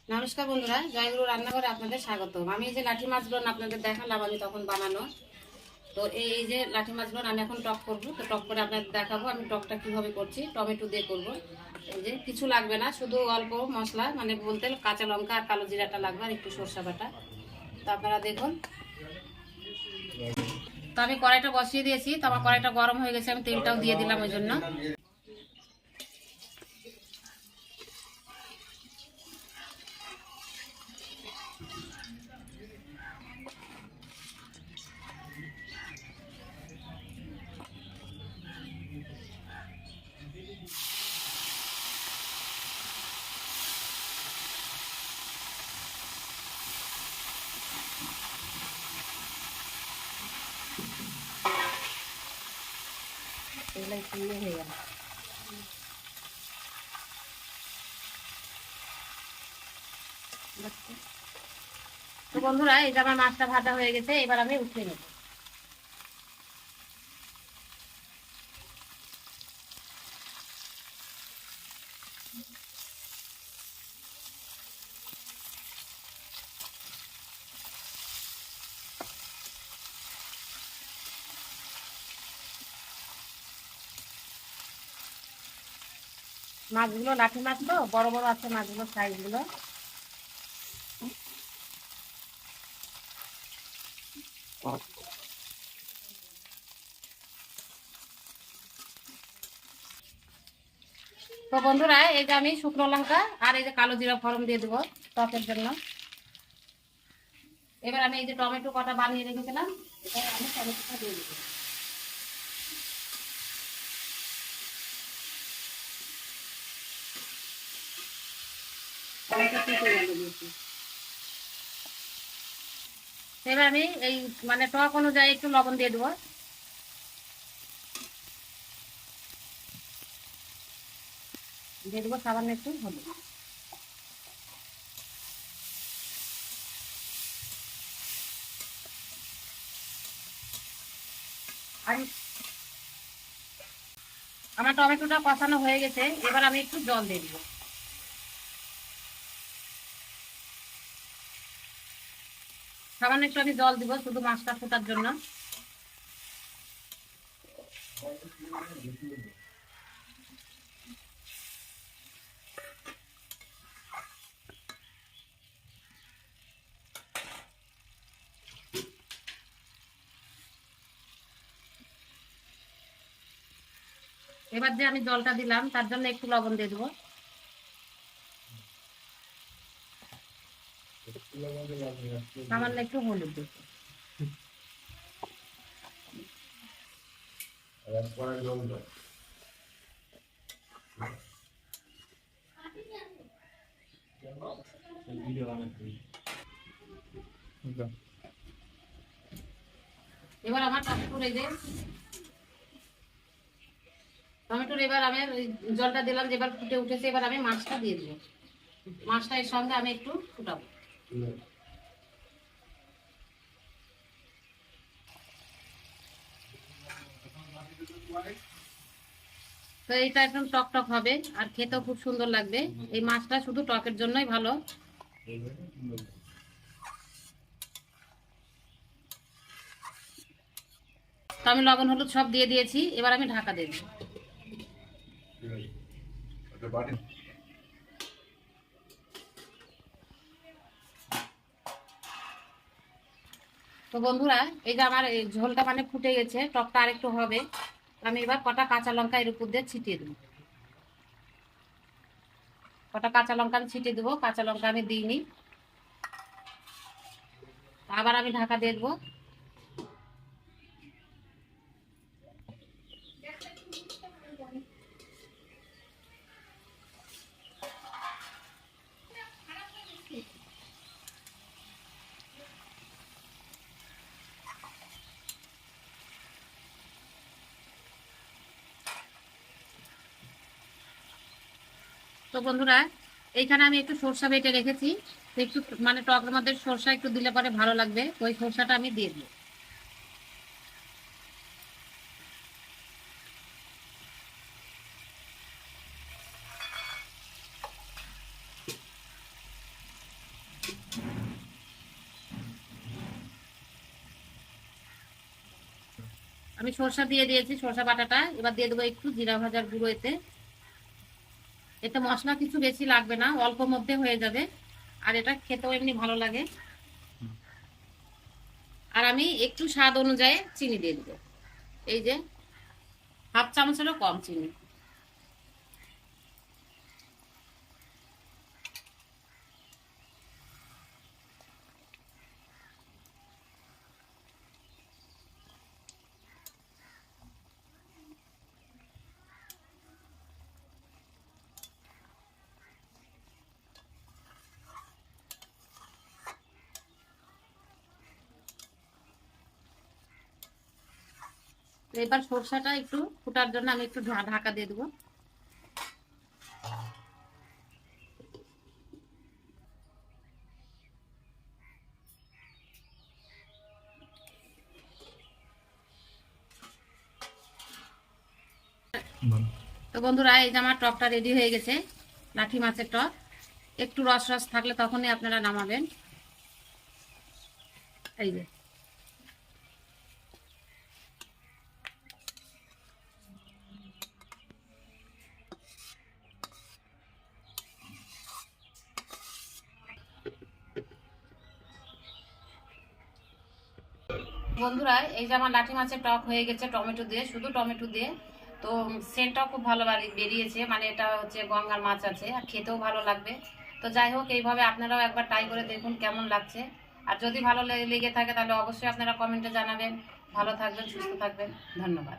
নমস্কার বন্ধুরা, জয়গুরু রান্নাঘরে আপনাদের স্বাগতম। আমি এই যে লাঠি মাছগুলো আপনাদের দেখালাম আমি তখন বানানো। তো এই যে লাঠি মাছগুলো আমি এখন টক করব। তো টক করে আপনাদের দেখাবো আমি টকটা কিভাবে করছি। টমেটো দিয়ে করব। এই যে কিছু লাগবে না, শুধু অল্প মশলা মানে বলতে কাঁচা লঙ্কা আর কালো জিরাটা লাগবে আর একটু সরষা বাটা। তো আপনারা দেখুন। তো আমি কড়াইটা বসিয়ে দিয়েছি। তো আমার কড়াইটা গরম হয়ে গেছে, আমি তেলটাও দিয়ে দিলাম ওই জন্য। এগুলো একটু হয়ে গেল। তো বন্ধুরা, এই যে আমার মাছটা ভাজা হয়ে গেছে, এবার আমি উঠিয়ে নেব। মাছগুলো লাঠি মাছ তো বড় বড় আছে মাছগুলো, সাইজগুলো। তো বন্ধুরা, এই যে আমি শুকনো লঙ্কা আর এই যে কালো জিরা ফোড়ন দিয়ে দেবো টকের জন্য। এবার আমি এই যে টমেটো কটা বানিয়ে রেখেছিলাম, এটা আমি টমেটোটা দিয়ে দেবো। এবার আমি এই মানে টক অনুযায়ী একটু লবণ দিয়ে দেবো। দিয়ে দেবো সামান্য একটু হলুদ। আর আমার টমেটোটা কষানো হয়ে গেছে, এবার আমি একটু জল দিয়ে দিব। সামান্য একটু আমি জল দিব শুধু মাছটা ফোটার জন্য। এবার যে আমি জলটা দিলাম তার জন্য একটু লবণ দিয়ে দেবো। সামান্য একটু হলুদ দেবো। এবার আমার টমেটোর এই যে টমেটোর এবার আমি জলটা দিলাম, যে এবার ফুটে উঠেছে, এবার আমি মাছটা দিয়ে দেবো। মাছটা এর সঙ্গে আমি একটু ফুটাবো। তো এইটা একদম টক টক হবে আর খেতেও খুব সুন্দর লাগবে। এই মাছটা শুধু টকের জন্যই ভালো। তো আমি লবণ হলুদ সব দিয়ে দিয়েছি, এবার আমি ঢাকা দিয়ে দেবো। তো বন্ধুরা, এই যে আমার এই ঝোলটা মানে ফুটে গেছে, টকটা আরেকটু হবে। আমি এবার কটা কাঁচা লঙ্কা এর উপর দিয়ে ছিটিয়ে দেবো। কটা কাঁচা লঙ্কা আমি ছিটিয়ে দেবো, কাঁচা লঙ্কা আমি দিইনি। আবার আমি ঢাকা দিয়ে দেবো। তো বন্ধুরা, এইখানে আমি একটু সরষা বেটে রেখেছি। তো একটু মানে টকের মধ্যে সরষা একটু দিলে পরে ভালো লাগবে, ওই সরষাটা আমি দিয়ে দিই। আমি সরষা দিয়ে দিয়েছি, সরষা বাটাটা। এবার দিয়ে দেবো একটু জিরা ভাজার গুঁড়ো। এতে এতে মশলা কিছু বেশি লাগবে না, অল্প মধ্যে হয়ে যাবে, আর এটা খেতেও এমনি ভালো লাগে। আর আমি একটু স্বাদ অনুযায়ী চিনি দিয়ে দেবো, এই যে হাফ চামচেরও কম চিনি। এবার সরষাটা একটু ফুটার জন্য আমি একটু ঢাকা দিয়ে দেবো। তো বন্ধুরা, এই যে আমার টকটা রেডি হয়ে গেছে, লাঠি মাছের টক। একটু রস রস থাকলে তখনই আপনারা নামাবেন। এই যে বন্ধুরা, এই যে আমার লাঠি মাছের টক হয়ে গেছে টমেটো দিয়ে, শুধু টমেটো দিয়ে। তো সেন্টটাও খুব ভালো বেরিয়েছে, মানে এটা হচ্ছে গঙ্গার মাছ আছে, আর খেতেও ভালো লাগবে। তো যাই হোক, এইভাবে আপনারাও একবার ট্রাই করে দেখুন কেমন লাগছে। আর যদি ভালো লেগে থাকে তাহলে অবশ্যই আপনারা কমেন্টে জানাবেন। ভালো থাকবেন, সুস্থ থাকবেন, ধন্যবাদ।